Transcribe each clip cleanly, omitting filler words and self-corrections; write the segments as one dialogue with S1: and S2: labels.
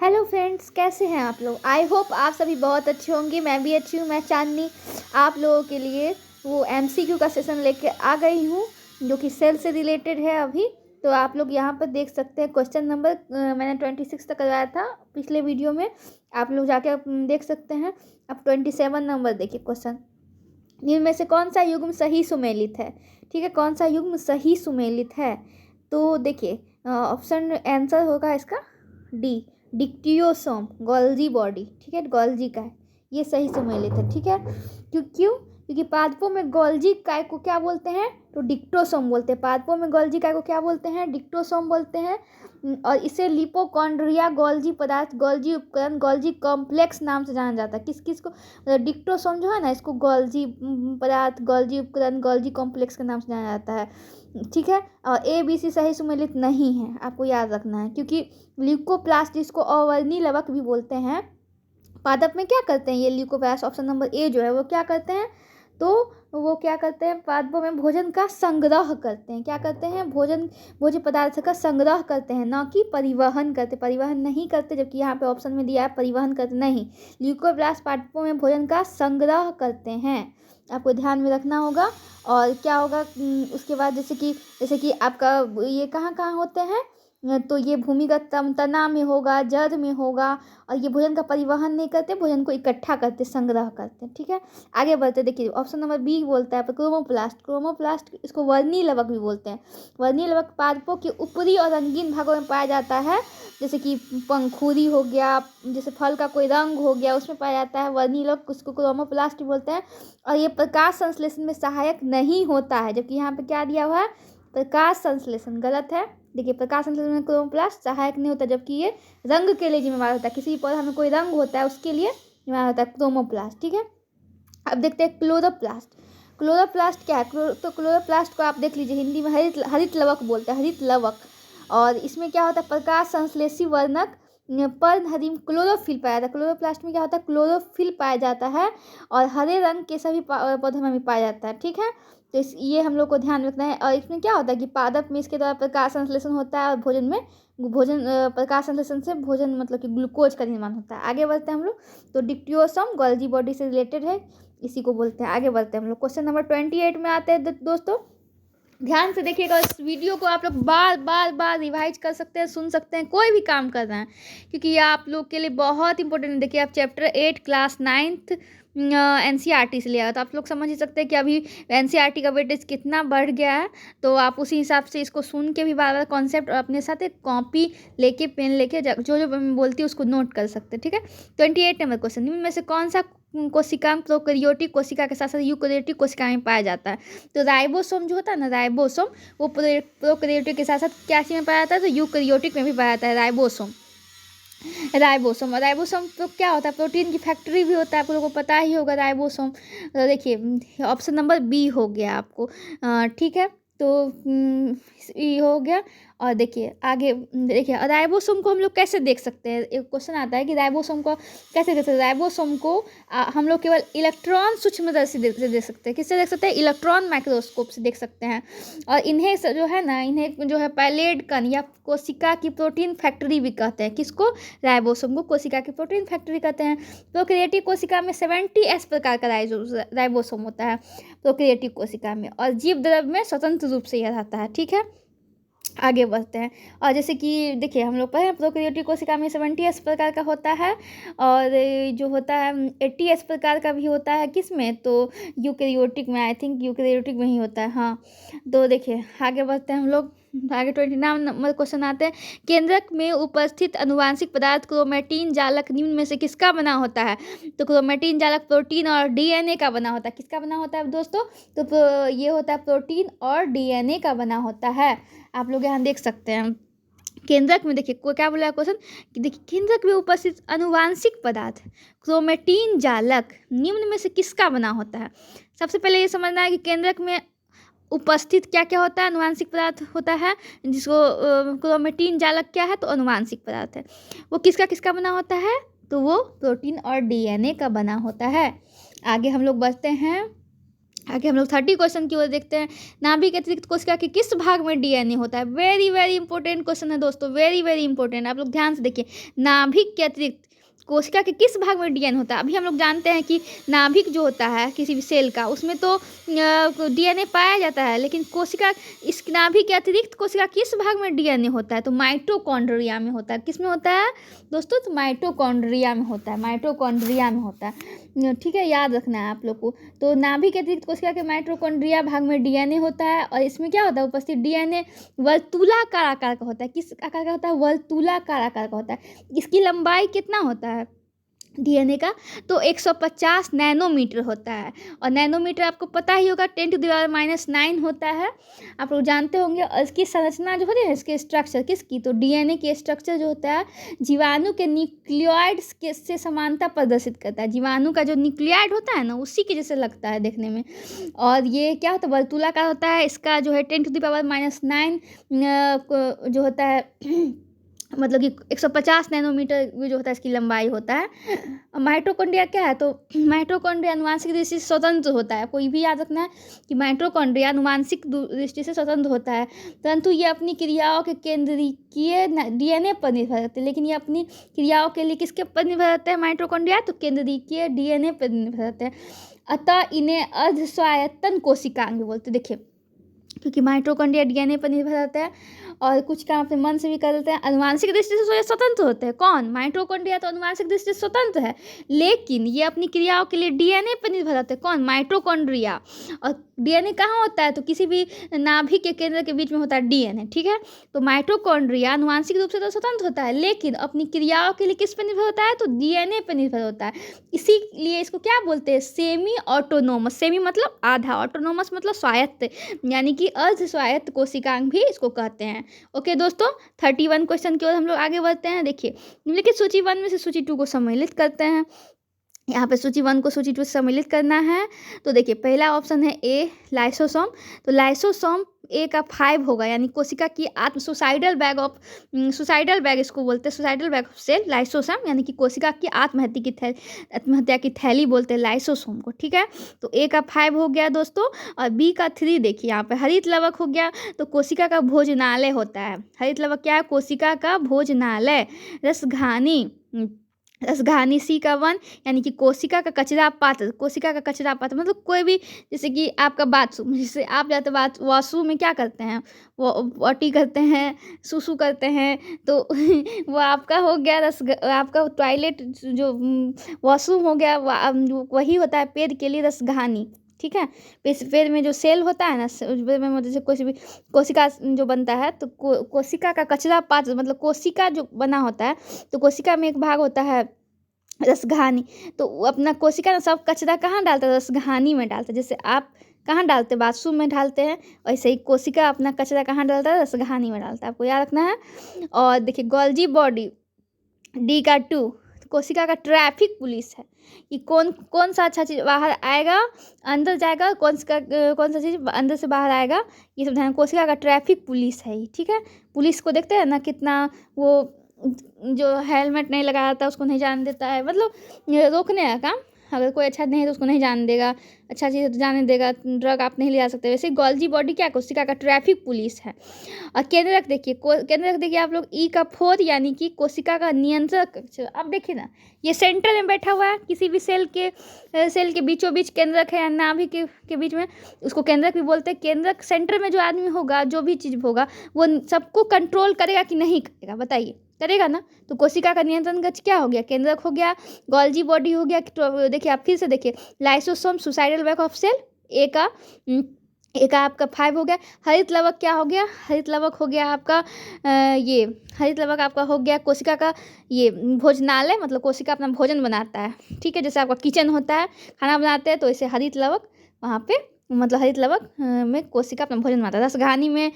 S1: Hello friends, कैसे हैं आप लोग। आई होप आप सभी बहुत अच्छे होंगे। मैं भी अच्छी हूँ। मैं चांदनी आप लोगों के लिए वो एमसीक्यू का सेशन लेके आ गई हूँ जो कि सेल से रिलेटेड है। अभी तो आप लोग यहाँ पर देख सकते हैं क्वेश्चन नंबर मैंने 26 तक करवाया था पिछले वीडियो में। आप लोग जाके देख सकते हैं। अब 27 नंबर देखिए क्वेश्चन। इनमें से कौन सा युग्म सही सुमेलित है। ठीक है, कौन सा युग्म सही सुमेलित है। तो देखिए ऑप्शन आंसर होगा इसका डी, डिक्टियोसोम, गोल्जी बॉडी। ठीक है, गोल्जी का है, ये सही सुमेलित है। ठीक है, क्योंकि पादपों में गोल्जी काय को क्या बोलते हैं, तो डिक्टोसोम बोलते हैं। पादपों में गोल्जी काय को क्या बोलते हैं, डिक्टोसोम बोलते हैं। और इसे लिपोकॉन्ड्रिया, गोल्जी पदार्थ, गोल्जी उपकरण, गोल्जी कॉम्प्लेक्स नाम से जाना जाता है। किस किस को डिक्टोसोम जो है ना, इसको गोल्जी पदार्थ, गोल्जी उपकरण, गोल्जी कॉम्प्लेक्स के नाम से जाना जाता है। ठीक है, और ए बी सी सही सुमेलित नहीं है, आपको याद रखना है। क्योंकि ल्यूकोप्लास्ट जिसको अवर्णी लवक भी बोलते हैं, पादप में क्या करते हैं ये ल्यूकोप्लास्ट, ऑप्शन नंबर ए जो है वो क्या करते हैं, तो वो क्या करते हैं, पादपों में भोजन का संग्रह करते हैं। क्या करते हैं, भोज्य पदार्थ का संग्रह करते हैं, ना कि परिवहन करते। परिवहन नहीं करते, जबकि यहाँ पे ऑप्शन में दिया है परिवहन करते नहीं। ल्यूकोप्लास्ट पादपों में भोजन का संग्रह करते हैं, आपको ध्यान में रखना होगा। और क्या होगा उसके बाद, जैसे कि आपका ये कहाँ कहाँ होते हैं, तो ये भूमिगत तना में होगा, जड़ में होगा। और ये भोजन का परिवहन नहीं करते, भोजन को इकट्ठा करते, संग्रह करते। ठीक है, आगे बढ़ते। देखिए ऑप्शन नंबर बी बोलता है क्रोमोप्लास्ट। क्रोमोप्लास्ट इसको वर्णी लवक भी बोलते हैं। वर्णी लवक पादपों के ऊपरी और रंगीन भागों में पाया जाता है, जैसे कि पंखुड़ी हो गया, जैसे फल का कोई रंग हो गया, उसमें पाया जाता है वर्णी लवक, उसको क्रोमोप्लास्ट बोलते हैं। और ये प्रकाश संश्लेषण में सहायक नहीं होता है, जबकि यहाँ पे क्या दिया हुआ है, प्रकाश संश्लेषण, गलत है। देखिए प्रकाश संश्लेषण में क्रोमोप्लास्ट सहायक नहीं होता, जबकि ये रंग के लिए जिम्मेवार होता है। किसी पौधा में कोई रंग होता है उसके लिए जिम्मेवार होता है क्रोमोप्लास्ट। ठीक है, अब देखते हैं क्लोरोप्लास्ट। क्लोरोप्लास्ट क्या है, तो क्लोरोप्लास्ट को आप देख लीजिए, हिंदी में हरित लवक बोलते हैं, हरित लवक। और इसमें क्या होता है, प्रकाश संश्लेषी वर्णक पर्णहरित क्लोरोफिल पाया जाता है। क्लोरोप्लास्ट में क्या होता है, क्लोरोफिल पाया जाता है, और हरे रंग के सभी पौधों में भी पाया जाता है। ठीक है, तो ये हम लोग को ध्यान रखना है। और इसमें क्या होता है कि पादप में इसके द्वारा प्रकाश संश्लेषण होता है, और भोजन प्रकाश संश्लेषण से भोजन मतलब कि ग्लूकोज का निर्माण होता है। आगे बढ़ते हैं हम लोग, तो डिक्टियोसोम गोल्जी बॉडी से रिलेटेड है, इसी को बोलते हैं। आगे बढ़ते हैं हम लोग, क्वेश्चन नंबर 28 में आते हैं। दोस्तों ध्यान से देखिएगा, इस वीडियो को आप लोग बार रिवाइज कर सकते हैं, सुन सकते हैं, कोई भी काम कर रहे हैं, क्योंकि ये आप लोग के लिए बहुत इंपॉर्टेंट है। देखिए आप चैप्टर 8 क्लास 9th एनसीईआरटी से लिया, तो आप लोग समझ ही सकते हैं कि अभी एनसीईआरटी का वेटेज कितना बढ़ गया है। तो आप उसी हिसाब से इसको सुन के भी बार बार कॉन्सेप्ट अपने साथ एक कॉपी लेके, पेन लेके, जो मैं बोलती हूँ उसको नोट कर सकते हैं। ठीक है, 28 नंबर क्वेश्चन, इनमें से कौन सा कोशिकांग प्रोकैरियोटिक कोशिका के साथ साथ यूकैरियोटिक कोशिका में पाया जाता है। तो राइबोसोम जो होता है ना, राइबोसोम वो प्रोकैरियोटिक के साथ साथ क्या चीज़ में पाया जाता है, तो यूकैरियोटिक में भी पाया जाता है राइबोसोम। राइबोसोम तो क्या होता है, प्रोटीन की फैक्ट्री भी होता है, आप लोगों को पता ही होगा राइबोसोम। तो देखिए ऑप्शन नंबर बी हो गया आपको। ठीक है, तो ये हो गया। और देखिए आगे देखिए, राइबोसोम को हम लोग कैसे देख सकते हैं, एक क्वेश्चन आता है कि राइबोसोम को कैसे देख सकते हैं। राइबोसोम को हम लोग केवल इलेक्ट्रॉन सूक्ष्मदर्शी से देख सकते हैं। किससे देख सकते हैं, इलेक्ट्रॉन माइक्रोस्कोप से देख सकते हैं। और इन्हें जो है ना, इन्हें जो है पैलेड कण या कोशिका की प्रोटीन फैक्ट्री भी कहते हैं। किसको, राइबोसोम को कोशिका की प्रोटीन फैक्ट्री कहते हैं। प्रोकैरियोटिक कोशिका में 70S प्रकार का राइबोसोम होता है प्रोकैरियोटिक कोशिका में, और जीव द्रव्य में स्वतंत्र रूप से यह रहता है। ठीक है, आगे बढ़ते हैं। और जैसे कि देखिए हम लोग पढ़े प्रोकैरियोटिक कोशिका में 70S प्रकार का होता है, और जो होता है 80S प्रकार का भी होता है। किस में, तो यूकैरियोटिक में, आई थिंक यूकैरियोटिक में ही होता है। हाँ, तो देखिए आगे बढ़ते हैं हम लोग, आगे 29 नंबर क्वेश्चन आते हैं। केंद्रक में उपस्थित अनुवांशिक पदार्थ क्रोमेटिन जालक निम्न में से किसका बना होता है। तो क्रोमेटिन जालक प्रोटीन और डीएनए का बना होता है। किसका बना होता है दोस्तों, तो ये होता है प्रोटीन और डीएनए का बना होता है। आप लोग यहाँ देख सकते हैं केंद्रक में, देखिए को क्या बोला है क्वेश्चन कि देखिए केंद्रक में उपस्थित अनुवांशिक पदार्थ क्रोमेटिन जालक निम्न में से किसका बना होता है। सबसे पहले ये समझना है कि केंद्रक में उपस्थित क्या क्या होता है, अनुवांशिक पदार्थ होता है, जिसको क्रोमेटिन जालक क्या है, तो अनुवांशिक पदार्थ है। वो किसका किसका बना होता है, तो वो प्रोटीन और डीएनए का बना होता है। आगे हम लोग बढ़ते हैं, आगे हम लोग 30 क्वेश्चन की ओर देखते हैं। नाभि के अतिरिक्त कोशिका के किस भाग में डीएनए होता है? वेरी वेरी इंपॉर्टेंट क्वेश्चन है दोस्तों, वेरी वेरी इंपॉर्टेंट। आप लोग ध्यान से देखिए, नाभिक के अतिरिक्त कोशिका के किस भाग में डीएनए होता है? अभी हम लोग जानते हैं कि नाभिक जो होता है किसी भी सेल का, उसमें तो डीएनए पाया जाता है, लेकिन कोशिका, इस नाभिक के अतिरिक्त कोशिका किस भाग में डीएनए होता है? तो माइटोकॉन्ड्रिया में होता है। किस में होता है दोस्तों? तो माइटोकॉन्ड्रिया में होता है, माइटोकॉन्ड्रिया में होता है। ठीक है, याद रखना है आप लोग को। तो नाभिक के अतिरिक्त कोशिका के माइटोकॉन्ड्रिया भाग में डीएनए होता है, और इसमें क्या होता है? उपस्थित डीएनए वर्तुलाकार आकार का होता है। किस आकार का होता है? वर्तुलाकार आकार का होता है। इसकी लंबाई कितना होता है डीएनए का? तो 150 नैनोमीटर होता है। और नैनोमीटर आपको पता ही होगा 10⁻⁹ होता है, आप लोग जानते होंगे। और इसकी संरचना जो होती है, इसके स्ट्रक्चर किसकी? तो डीएनए के स्ट्रक्चर जो होता है जीवाणु के न्यूक्लियोइड्स के से समानता प्रदर्शित करता है। जीवाणु का जो न्यूक्लियोइड होता है ना, उसी के जैसे लगता है देखने में। और ये क्या होता है? वर्तुलाकार होता है। इसका जो है 10⁻⁹ जो होता है मतलब कि 150 नैनोमीटर जो होता है इसकी लंबाई होता है। माइटोकॉन्ड्रिया क्या है? तो माइटोकॉन्ड्रिया अनुवांशिक दृष्टि से स्वतंत्र होता है। कोई भी याद रखना है कि माइटोकॉन्ड्रिया अनुवांशिक दृष्टि से स्वतंत्र होता है, परंतु ये अपनी क्रियाओं के केंद्रीय डीएनए पर निर्भर रहते हैं। लेकिन ये अपनी क्रियाओं के लिए किसके पर निर्भर रहते हैं माइटोकॉन्ड्रिया? तो केंद्रीय डीएनए पर निर्भर रहते हैं। अतः इन्हें अर्धस्वायत्तन कोशिकांग बोलते हैं। देखिए, क्योंकि माइटोकॉन्ड्रिया डीएनए पर निर्भर रहता है और कुछ काम अपने मन से भी कर लेते हैं। अनुवांशिक दृष्टि से स्वतंत्र होते हैं। कौन? माइटोकॉन्ड्रिया तो अनुवांशिक दृष्टि से स्वतंत्र है, लेकिन ये अपनी क्रियाओं के लिए डीएनए पर निर्भर रहते हैं। कौन? माइटोकॉन्ड्रिया। और डीएनए कहाँ होता है? तो किसी भी नाभिक के केंद्र के बीच में होता है डीएनए। ठीक है, तो माइटोकॉन्ड्रिया अनुवांशिक रूप से तो स्वतंत्र होता है, लेकिन अपनी क्रियाओं के लिए किस पर निर्भर होता है? तो डीएनए पर निर्भर होता है। इसीलिए इसको क्या बोलते हैं? Semi autonomous. सेमी मतलब आधा, ऑटोनोमस मतलब स्वायत्त, यानी कि अर्ध स्वायत्त कोशिकांग भी इसको कहते हैं। ओके दोस्तों, 31 क्वेश्चन की ओर हम लोग आगे बढ़ते हैं। देखिए, निम्नलिखित सूची 1 में से सूची 2 को सम्मिलित करते हैं। यहाँ पे सूची 1 को सूची 2 से सम्मिलित करना है। तो देखिए, पहला ऑप्शन है ए, लाइसोसोम। तो लाइसोसोम ए का 5 होगा, यानी कोशिका की आत्म सुसाइडल बैग इसको बोलते हैं, suicidal bag of cell lysosome, यानी कि कोशिका की आत्महत्या की थैली बोलते हैं लाइसोसोम को। ठीक है, तो ए का 5 हो गया दोस्तों। और बी का 3 देखिए, यहाँ पे हरित लवक हो गया। तो कोशिका का भोजनालय होता है। हरित लवक क्या है? कोशिका का भोजनालय। रसघानी सी का 1, यानी कि कोशिका का कचरा पात्र। कोशिका का कचरा पात्र मतलब कोई भी, जैसे कि आपका बाथरूम, जैसे आप जाते वॉशरूम में क्या करते हैं? वो पॉटी करते हैं, सुसु करते हैं, तो वो आपका हो गया आपका टॉयलेट जो वॉशरूम हो गया, वही होता है पेड़ के लिए रसघानी। ठीक है, पेड़ में जो सेल होता है ना, पेड़ में जैसे कोई भी कोशिका जो बनता है, तो कोशिका का कचरा पात्र मतलब कोशिका जो बना होता है, तो कोशिका में एक भाग होता है रसघानी। तो अपना कोशिका ना सब कचरा कहाँ डालता है? रसघानी में डालता है। जैसे आप कहाँ डालते हैं? बाथरूम में डालते हैं, वैसे ही कोशिका अपना कचरा कहाँ डालता है? रसघानी में डालता है। आपको याद रखना है। और देखिए, गोल्जी बॉडी डी का 2 कोशिका का ट्रैफिक पुलिस है कि कौन सा अच्छा चीज़ बाहर आएगा, अंदर जाएगा, कौन सा चीज़ अंदर से बाहर आएगा, ये सब ध्यान। कोशिका का ट्रैफिक पुलिस है ये। ठीक है, पुलिस को देखते हैं ना, कितना वो जो हेलमेट नहीं लगाया था उसको नहीं जाने देता है, मतलब रोकने का काम। अगर कोई अच्छा नहीं है तो उसको नहीं जाने देगा, अच्छा चीज़ तो जाने देगा। ड्रग आप नहीं ले जा सकते। वैसे गोल्जी बॉडी क्या? कोशिका का ट्रैफिक पुलिस है। और केंद्रक देखिए आप लोग, ई का 4, यानी कि कोशिका का नियंत्रक। अब देखिए ना, ये सेंटर में बैठा हुआ है। किसी भी सेल के बीचों बीच केंद्रक है, या नाभि के बीच में, उसको केंद्रक भी बोलते हैं। केंद्रक सेंटर में जो आदमी होगा, जो भी चीज़ होगा, वो सबको कंट्रोल करेगा कि नहीं करेगा? बताइए, करेगा ना। तो कोशिका का नियंत्रण कक्ष क्या हो गया? केंद्रक हो गया। गोल्जी बॉडी हो गया। तो देखिए, आप फिर से देखिए, lysosome suicidal bag of cell, ए का आपका 5 हो गया। हरित लवक क्या हो गया? हरित लवक हो गया आपका हरित लवक आपका हो गया कोशिका का ये भोजनालय, मतलब कोशिका अपना भोजन बनाता है। ठीक है, जैसे आपका किचन होता है, खाना बनाते हैं, तो ऐसे हरित लवक वहाँ पे, मतलब हरित लवक में कोशिका अपना भोजन बनाता है। रसघानी में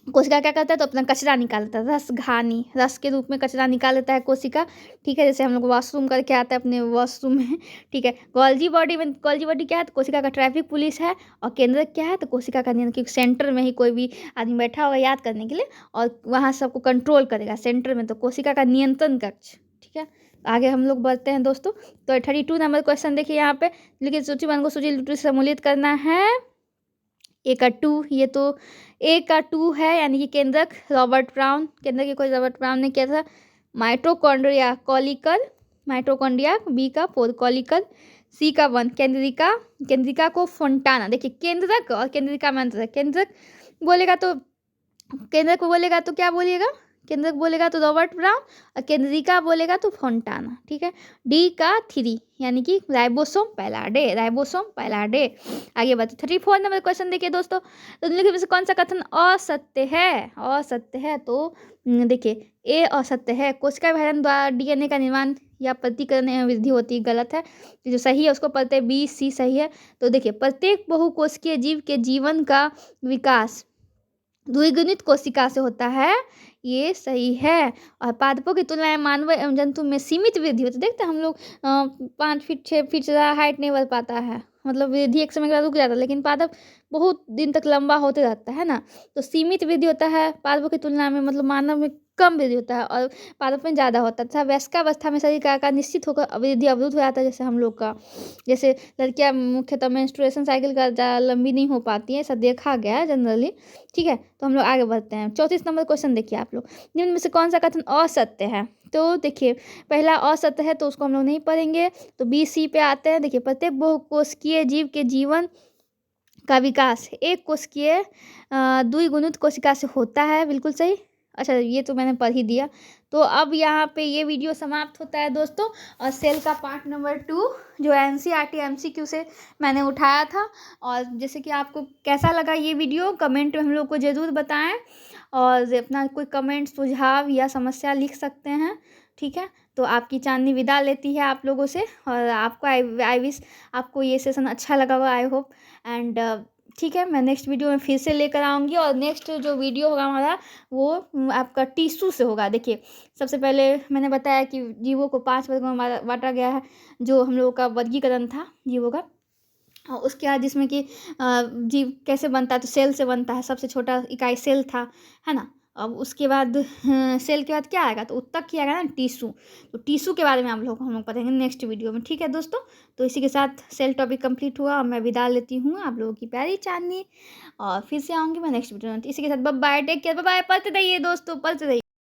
S1: कोशिका क्या करता है? तो अपना कचरा निकालता है। रसघानी, रस के रूप में कचरा निकाल लेता है कोशिका। ठीक है, जैसे हम लोग वॉशरूम करके आता है अपने वॉशरूम में। ठीक है, गोल्जी बॉडी क्या है? तो कोशिका का ट्रैफिक पुलिस है। और केंद्रक क्या है? तो कोशिका का नियंत्रण, क्योंकि सेंटर में ही कोई भी आदमी बैठा होगा याद करने के लिए, और वहाँ सबको कंट्रोल करेगा सेंटर में, तो कोशिका का नियंत्रण कक्ष। ठीक है, आगे हम लोग बढ़ते हैं दोस्तों। तो 32 नंबर क्वेश्चन देखिए यहाँ पे, लेकिन सूचीबद्ध को सूची से सम्मिलित करना है। ए का 2, ये तो ए का 2 है, यानी कि केंद्रक रॉबर्ट ब्राउन, केंद्रक की खोज रॉबर्ट ब्राउन ने किया था। माइटोकॉन्ड्रिया कॉलिकल, माइटोकॉन्ड्रिया, बी का 4 कॉलिकल, सी का 1 केंद्रिका, केंद्रिका को फोंटाना। देखिए केंद्रक और केंद्रिका में अंतर है। केंद्रक बोलेगा तो, केंद्रक बोलेगा तो क्या बोलिएगा, केंद्रक बोलेगा तो रॉबर्ट ब्राउन, और केंद्रिका बोलेगा तो फोंटाना। ठीक है, डी का 3 यानी कि राइबोसोम पैलाडे, राइबोसोम पैलाडे। आगे बढ़ते 34 नंबर क्वेश्चन देखिए दोस्तों, तो निम्नलिखित में से कौन सा कथन असत्य है, असत्य है। तो देखिए ए असत्य है, कोशिका विभाजन द्वारा डीएनए का निर्माण या प्रतिकरण एवं वृद्धि होती है, गलत है। जो सही है उसको पढ़ते हैं, बी सी सही है। तो देखिए प्रत्येक बहुकोशिकीय जीव के जीवन का विकास द्विगुणित कोशिका से होता है, ये सही है। और पादपों की तुलना में मानव एवं जंतु में सीमित वृद्धि होती है। देखते हैं हम लोग 5 फीट 6 फीट से ज़्यादा हाइट नहीं बढ़ पाता है, मतलब वृद्धि एक समय के बाद रुक जाता है, लेकिन पादप बहुत दिन तक लंबा होते रहता है ना। तो सीमित वृद्धि होता है पादपों की तुलना में, मतलब मानव में कम वृद्धि होता है और पादप में ज़्यादा होता है। तथा वयस्कावस्था में शरीर का आकार निश्चित होकर वृद्धि अवरुद्ध हो जाता है, जैसे हम लोग का, जैसे लड़कियां मुख्यतः मेंस्ट्रुएशन साइकिल का ज़्यादा लंबी नहीं हो पाती है, ऐसा देखा गया है जनरली। ठीक है, तो हम लोग आगे बढ़ते हैं। 34 नंबर क्वेश्चन देखिए आप लोग, निम्न में से कौन सा कथन असत्य है। तो देखिए पहला असत्य है, तो उसको हम लोग नहीं पढ़ेंगे। तो बी सी पे आते हैं। देखिए प्रत्येक बहुकोशिकीय जीव के जीवन का विकास एक कोशिकीय द्विगुणित कोशिका से होता है, बिल्कुल सही। अच्छा ये तो मैंने पढ़ ही दिया। तो अब यहाँ पे ये वीडियो समाप्त होता है दोस्तों, और सेल का पार्ट नंबर 2 जो एनसीईआरटी एमसीक्यू से मैंने उठाया था। और जैसे कि आपको कैसा लगा ये वीडियो, कमेंट में हम लोग को ज़रूर बताएं, और अपना कोई कमेंट सुझाव या समस्या लिख सकते हैं। ठीक है, तो आपकी चांदनी विदा लेती है आप लोगों से, और आपको आई विश आपको ये सेशन अच्छा लगा होगा, आई होप। एंड ठीक है, मैं नेक्स्ट वीडियो में फिर से लेकर आऊँगी, और नेक्स्ट जो वीडियो होगा हमारा वो आपका टिश्यू से होगा। देखिए सबसे पहले मैंने बताया कि जीवों को 5 वर्गों में बांटा गया है, जो हम लोगों का वर्गीकरण था जीवों का। और उसके बाद जिसमें कि जीव कैसे बनता है, तो सेल से बनता है, सबसे छोटा इकाई सेल था, है ना। अब उसके बाद सेल के बाद क्या आएगा, तो उत्तक ही आएगा ना, टिश्यू। तो टिश्यू के बारे में हम लोग पढ़ेंगे नेक्स्ट वीडियो में। ठीक है दोस्तों, तो इसी के साथ सेल टॉपिक कंप्लीट हुआ, और मैं विदा लेती हूँ आप लोगों की प्यारी चांदनी, और फिर से आऊँगी मैं नेक्स्ट वीडियो में। इसी के साथ bye bye, take care, bye bye. पढ़ते रहिए दोस्तों, पढ़ते रहिए।